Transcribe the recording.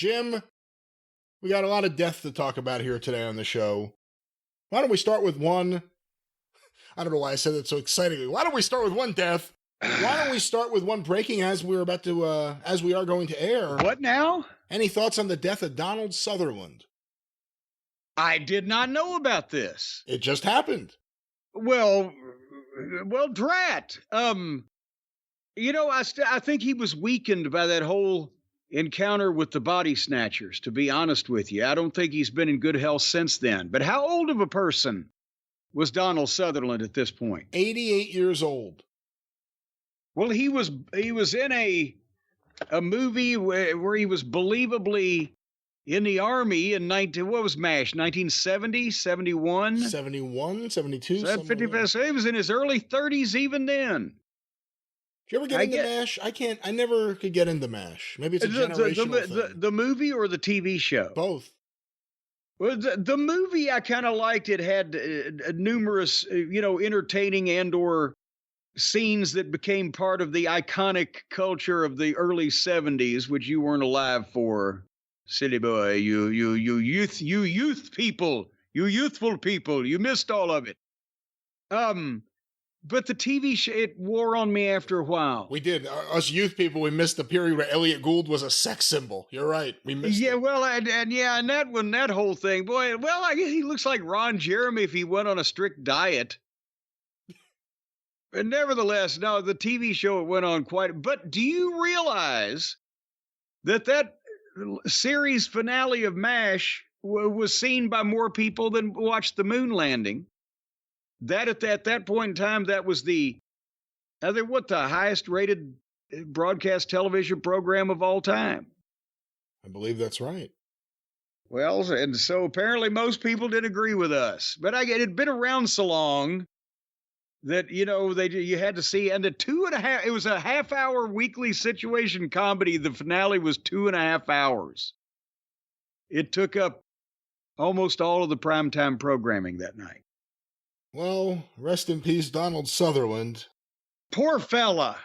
Jim, we got a lot of death to talk about here today on the show. Why don't we start with one? I don't know why I said that so excitingly. Why don't we start with one death? Why don't we start with one breaking as we are going to air? What now? Any thoughts on the death of Donald Sutherland? I did not know about this. It just happened. Well, drat. I think he was weakened by that whole encounter with the body snatchers, to be honest with you. I don't think he's been in good health since then. But how old of a person was Donald Sutherland at this point? 88 years old. Well, he was in a movie where he was believably in the Army in what was MASH, 1970, 71? 71, 72. So he was in his early 30s even then. Did you ever get into MASH? I never could get into MASH. Maybe it's a generational thing. The movie or the TV show? Both. Well, the movie I kind of liked. It had numerous, entertaining and or scenes that became part of the iconic culture of the early 70s, which you weren't alive for. Silly boy, you youthful people, you missed all of it. But the TV show, it wore on me after a while. We did. Us youth people, we missed the period where Elliot Gould was a sex symbol. You're right. We missed it. Well, and that whole thing, boy, well, I guess he looks like Ron Jeremy if he went on a strict diet. But nevertheless, no, the TV show it went on quite. But do you realize that series finale of MASH was seen by more people than watched the moon landing? That at that point in time, that was the highest rated broadcast television program of all time. I believe that's right. Well, and so apparently most people didn't agree with us, but it had been around so long that, you had to see, and it was a half-hour weekly situation comedy. The finale was 2.5 hours. It took up almost all of the primetime programming that night. Well, rest in peace, Donald Sutherland. Poor fella.